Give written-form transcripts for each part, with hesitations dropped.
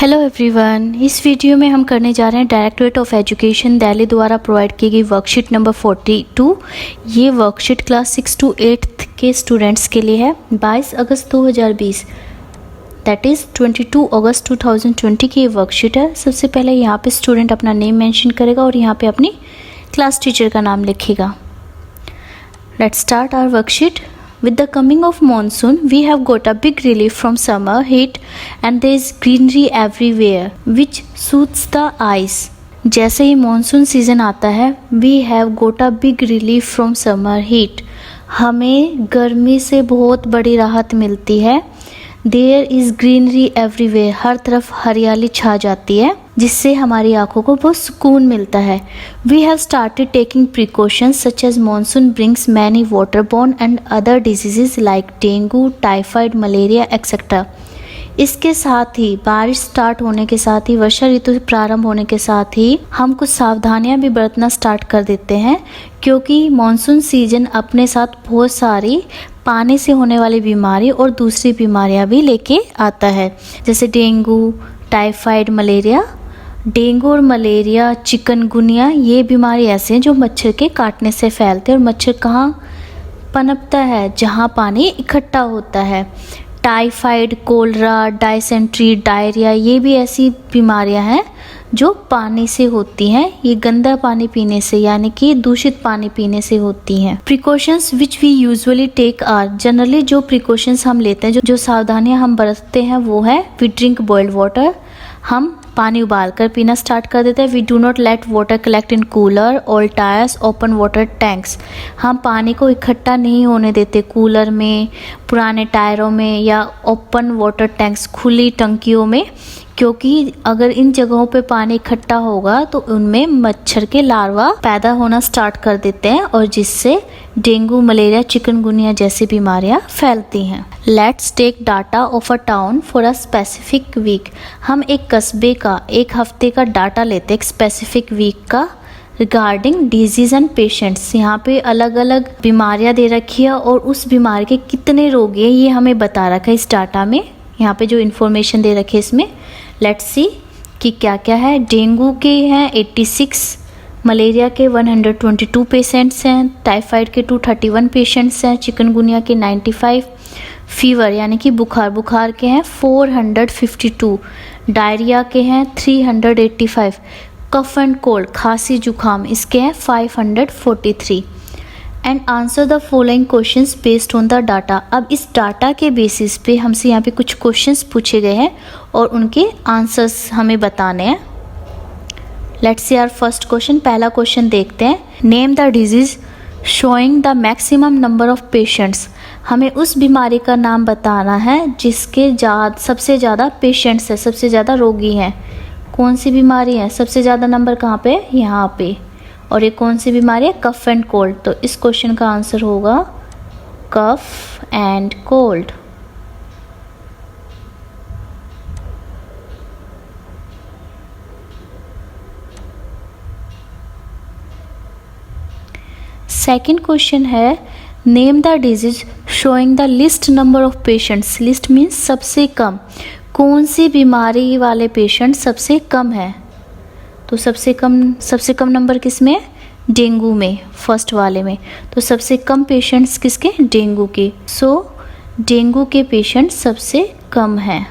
Hello everyone, इस video में हम करने जा रहे हैं डायरेक्टरेट ऑफ एजुकेशन दिल्ली द्वारा प्रोवाइड की गई वर्कशीट नंबर 42। ये वर्कशीट क्लास 6 to 8 के स्टूडेंट्स के लिए है। 22 अगस्त 2020 दैट इज़ 22 अगस्त 2020 की ये वर्कशीट है। सबसे पहले यहाँ पे स्टूडेंट अपना नेम मेंशन करेगा और यहाँ पे अपनी क्लास टीचर का नाम लिखेगा। Let's start our worksheet. With the coming of monsoon, we have got a big relief from summer heat and there is greenery everywhere, which soothes the eyes. जैसे ही monsoon season आता है, we have got a big relief from summer heat. हमें गर्मी से बहुत बड़ी राहत मिलती है। There is greenery everywhere. हर तरफ हरियाली छा जाती है जिससे हमारी आंखों को बहुत सुकून मिलता है। We have started taking precautions such as monsoon brings many waterborne and other diseases like dengue, typhoid, malaria, etc. इसके साथ ही बारिश स्टार्ट होने के साथ ही वर्षा ऋतु प्रारंभ होने के साथ ही हम कुछ सावधानियां भी बरतना स्टार्ट कर देते हैं, क्योंकि मानसून सीजन अपने साथ बहुत सारी पानी से होने वाली बीमारी और दूसरी बीमारियां भी लेके आता है, जैसे डेंगू, टाइफाइड, मलेरिया। डेंगू और मलेरिया, चिकनगुनिया ये बीमारी ऐसे हैं जो मच्छर के काटने से फैलते हैं। और मच्छर कहाँ पनपता है? जहाँ पानी इकट्ठा होता है। टाइफाइड, कोलरा, डायसेंट्री, डायरिया ये भी ऐसी बीमारियां हैं जो पानी से होती हैं। ये गंदा पानी पीने से यानी कि दूषित पानी पीने से होती हैं। Precautions which we usually take are, generally जो प्रिकॉशंस हम लेते हैं, जो सावधानियां हम बरतते हैं वो है वी ड्रिंक बॉइल्ड वाटर। हम पानी उबाल कर पीना स्टार्ट कर देते हैं। We do not let water collect in cooler, old tyres, open water tanks. हम पानी को इकट्ठा नहीं होने देते कूलर में, पुराने टायरों में या ओपन वाटर टैंक्स, खुली टंकियों में, क्योंकि अगर इन जगहों पे पानी इकट्ठा होगा तो उनमें मच्छर के लार्वा पैदा होना स्टार्ट कर देते हैं और जिससे डेंगू, मलेरिया, चिकनगुनिया जैसी बीमारियां फैलती हैं। Let's take data of a town for a specific week. हम एक कस्बे का एक हफ्ते का डाटा लेते हैं, एक स्पेसिफिक वीक का, रिगार्डिंग डिजीज एंड पेशेंट्स। यहाँ पे अलग अलग बीमारियां दे रखी है और उस बीमारी के कितने रोगी हैं ये हमें बता रखा है इस डाटा में। यहाँ पे जो इन्फॉर्मेशन दे रखी है इसमें, लेट्स सी कि क्या क्या है। डेंगू के हैं 86, मलेरिया के 122 पेशेंट्स हैं, टाइफाइड के 231 पेशेंट्स हैं, चिकनगुनिया के 95, फीवर यानी कि बुखार के हैं 452, डायरिया के हैं 385, कफ एंड कोल्ड खांसी जुखाम इसके हैं 543। And answer the following questions based on the data. अब इस डाटा के बेसिस पे हमसे यहाँ पे कुछ क्वेश्चंस पूछे गए हैं और उनके आंसर्स हमें बताने हैं। Let's see our first question. पहला क्वेश्चन देखते हैं। Name the disease showing the maximum number of patients. हमें उस बीमारी का नाम बताना है जिसके सबसे ज़्यादा पेशेंट्स है, सबसे ज़्यादा रोगी हैं। कौन सी बीमारी है? सबसे ज़्यादा नंबर कहाँ पे? यहाँ पे। और ये कौन सी बीमारी है? Cough and cold. तो इस क्वेश्चन का आंसर होगा cough and cold. Second question है name the disease showing the least number of patients. Least means सबसे कम। कौन सी बीमारी वाले पेशेंट सबसे कम है? तो सबसे कम नंबर किस में? डेंगू में, फर्स्ट वाले में। तो सबसे कम पेशेंट्स किसके? डेंगू के। सो डेंगू के पेशेंट सबसे कम हैं।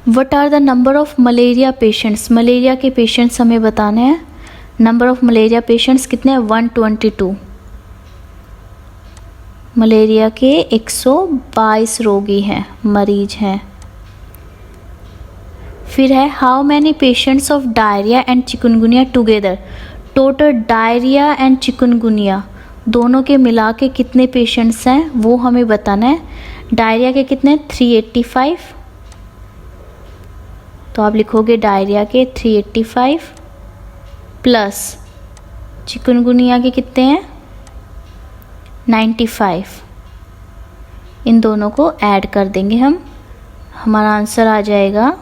What are the number of malaria patients. Malaria के पेशेंट्स हमें बताने हैं। नंबर ऑफ मलेरिया पेशेंट्स कितने हैं? 122। मलेरिया के 122 रोगी हैं, मरीज हैं। फिर है how many patients of diarrhoea and chikungunya together. Total diarrhoea and chikungunya दोनों के मिला के कितने पेशेंट्स हैं वो हमें बताना है। डायरिया के कितने? 385। तो आप लिखोगे डायरिया के 385 प्लस चिकनगुनिया के कितने हैं? 95। इन दोनों को ऐड कर देंगे हम, हमारा आंसर आ जाएगा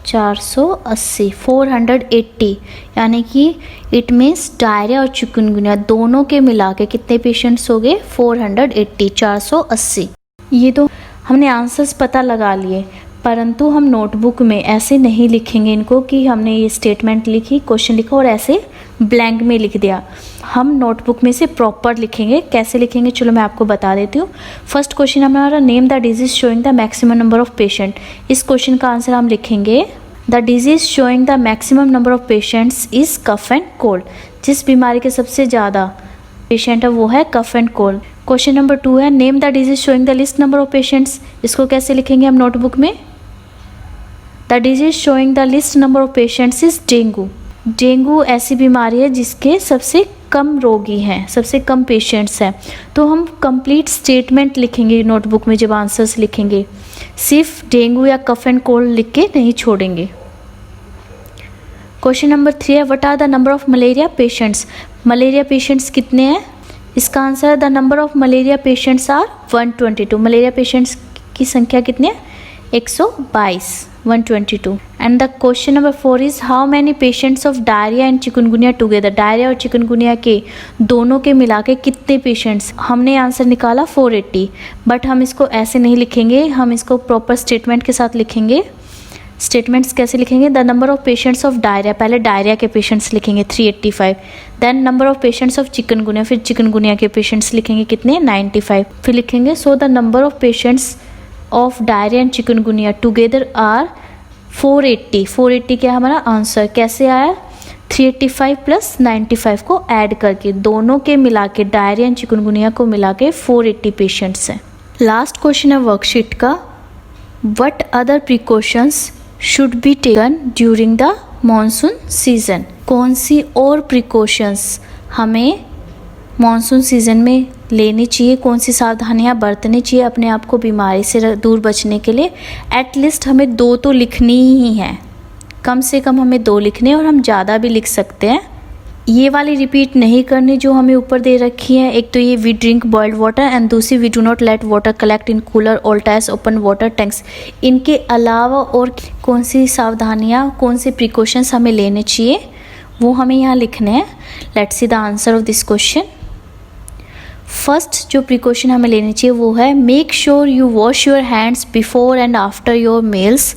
480, 480। यानी कि इट मीन्स डायरिया और चिकनगुनिया दोनों के मिला के कितने पेशेंट्स हो गए? 480, 480। ये तो हमने आंसर्स पता लगा लिए। परंतु हम नोटबुक में ऐसे नहीं लिखेंगे इनको कि हमने ये स्टेटमेंट लिखी, क्वेश्चन लिखा और ऐसे ब्लैंक में लिख दिया। हम नोटबुक में से प्रॉपर लिखेंगे। कैसे लिखेंगे चलो मैं आपको बता देती हूँ। फर्स्ट क्वेश्चन हमारा name the disease showing the maximum number of patient. इस क्वेश्चन का आंसर हम लिखेंगे the disease showing the maximum number of patients is cough and cold. जिस बीमारी के सबसे ज़्यादा पेशेंट है वो है cough and cold. Question number 2 है name the disease showing the least number of patients. इसको कैसे लिखेंगे हम नोटबुक में? The disease showing the least number of patients is dengue. Dengue ऐसी बीमारी है जिसके सबसे कम रोगी हैं, सबसे कम पेशेंट्स हैं। तो हम कंप्लीट स्टेटमेंट लिखेंगे नोटबुक में जब आंसर्स लिखेंगे, सिर्फ डेंगू या कफ एंड कोल्ड लिख के नहीं छोड़ेंगे। क्वेश्चन नंबर 3 है what are the number of malaria patients. Malaria patients कितने हैं? इसका आंसर है the number of malaria patients are 122। Malaria patients की संख्या कितनी है? 122, 122। And the question number 4 is how many patients of diarrhoea and chikungunya together. Diarrhoea और chikungunya के दोनों के मिला के कितने पेशेंट्स? हमने आंसर निकाला 480, बट हम इसको ऐसे नहीं लिखेंगे, हम इसको प्रॉपर स्टेटमेंट के साथ लिखेंगे। स्टेटमेंट्स कैसे लिखेंगे? The number of patients of diarrhoea, पहले डायरिया के पेशेंट्स लिखेंगे 385, then number of patients of chikungunya, फिर चिकनगुनिया के पेशेंट्स लिखेंगे कितने? 95, फिर लिखेंगे so the number of patients of diarrhoea and chikungunya together are 480। 480 क्या हमारा आंसर? कैसे आया? 385 प्लस 95 को ऐड करके, दोनों के मिला के डायरिया एंड चिकनगुनिया को मिला के 480 पेशेंट्स हैं। लास्ट क्वेश्चन है वर्कशीट का what other precautions should be taken during the monsoon season. कौन सी और प्रिकॉशंस हमें मॉनसून सीजन में लेनी चाहिए, कौन सी सावधानियां बरतनी चाहिए अपने आप को बीमारी से दूर बचने के लिए। एटलीस्ट हमें 2 तो लिखनी ही है, कम से कम हमें 2 लिखने, और हम ज़्यादा भी लिख सकते हैं। ये वाली रिपीट नहीं करनी जो हमें ऊपर दे रखी है। एक तो ये we drink boiled water and दूसरी we do not let water collect in cooler or as open water tanks. इनके अलावा और कौन सी सावधानियाँ, कौन से प्रिकॉशंस हमें लेने चाहिए वो हमें यहाँ लिखने हैं। Let's see the answer of this question. First जो प्रिकॉशन हमें लेनी चाहिए वो है make sure you wash your hands before and after your meals,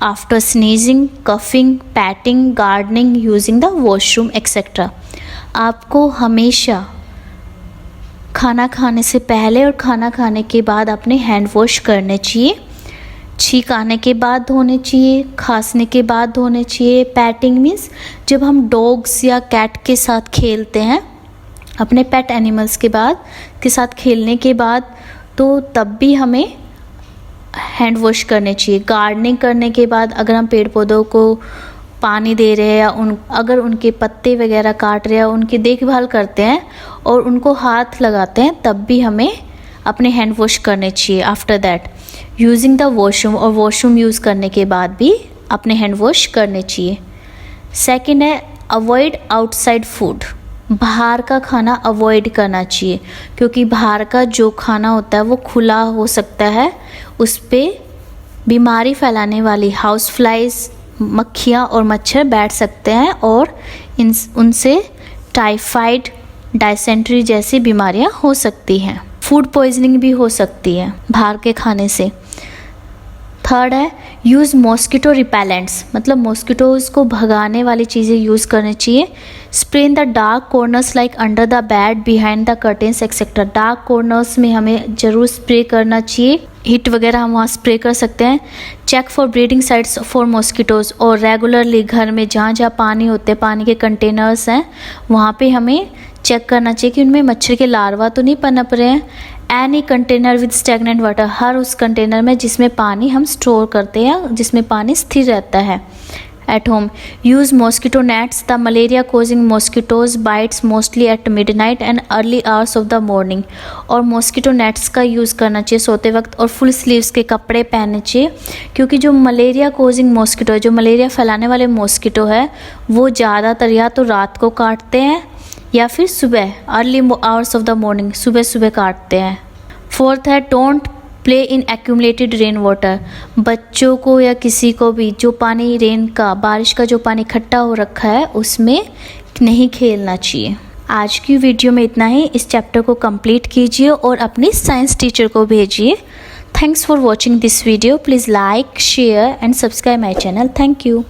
after sneezing, coughing, patting, gardening, using the washroom etcetera. आपको हमेशा खाना खाने से पहले और खाना खाने के बाद अपने हैंड वॉश करने चाहिए। छींक आने के बाद धोने चाहिए, खांसने के बाद धोने चाहिए। पैटिंग मीन्स जब हम डॉग्स या कैट के साथ खेलते हैं, अपने पेट एनिमल्स के साथ खेलने के बाद, तो तब भी हमें हैंड वॉश करने चाहिए। गार्डनिंग करने के बाद अगर हम पेड़ पौधों को पानी दे रहे हैं या अगर उनके पत्ते वगैरह काट रहे हैं, उनकी देखभाल करते हैं और उनको हाथ लगाते हैं, तब भी हमें अपने हैंड वॉश करने चाहिए। After that using the washroom, और वॉशरूम यूज़ करने के बाद भी अपने हैंड वॉश करने चाहिए। सेकेंड है अवॉइड आउटसाइड फूड। बाहर का खाना अवॉइड करना चाहिए, क्योंकि बाहर का जो खाना होता है वो खुला हो सकता है, उस पर बीमारी फैलाने वाली हाउस फ्लाइज, मक्खियाँ और मच्छर बैठ सकते हैं और उनसे टाइफाइड, डायसेंट्री जैसी बीमारियां हो सकती हैं। फूड पॉइजनिंग भी हो सकती है बाहर के खाने से। थर्ड है यूज़ मॉस्किटो रिपेलेंट्स, मतलब मॉस्किटोज़ को भगाने वाली चीज़ें यूज़ करनी चाहिए। Spray in the dark corners like under the bed, behind the curtains etcetera. Dark corners में हमें ज़रूर स्प्रे करना चाहिए, हिट वगैरह हम वहाँ स्प्रे कर सकते हैं। Check for breeding sites for mosquitoes, और रेगुलरली घर में जहाँ जहाँ पानी होते हैं, पानी के कंटेनर्स हैं, वहाँ पे हमें चेक करना चाहिए कि उनमें मच्छर के लार्वा तो नहीं पनप रहे हैं। Any container with stagnant water, हर उस कंटेनर में जिसमें पानी हम स्टोर करते हैं, जिसमें पानी स्थिर रहता है। At home use mosquito nets, the malaria causing mosquitoes bytes mostly eight midnight and early hours of the morning. और मॉस्किटो नेट्स का यूज़ करना चाहिए सोते वक्त, और फुल स्लीव्स के कपड़े पहनने चाहिए, क्योंकि जो मलेरिया कोजिंग मॉस्किटो है, जो मलेरिया फैलाने वाले मॉस्किटो है, वो ज़्यादातर या तो रात को काटते हैं या फिर सुबह, early hours of the morning, सुबह सुबह काटते हैं। फोर्थ है don't play in accumulated rain water. बच्चों को या किसी को भी जो पानी रेन का, बारिश का जो पानी इकट्ठा हो रखा है, उसमें नहीं खेलना चाहिए। आज की वीडियो में इतना ही। इस चैप्टर को कंप्लीट कीजिए और अपनी साइंस टीचर को भेजिए। Thanks for watching this video. Please like, share and subscribe my channel. Thank you.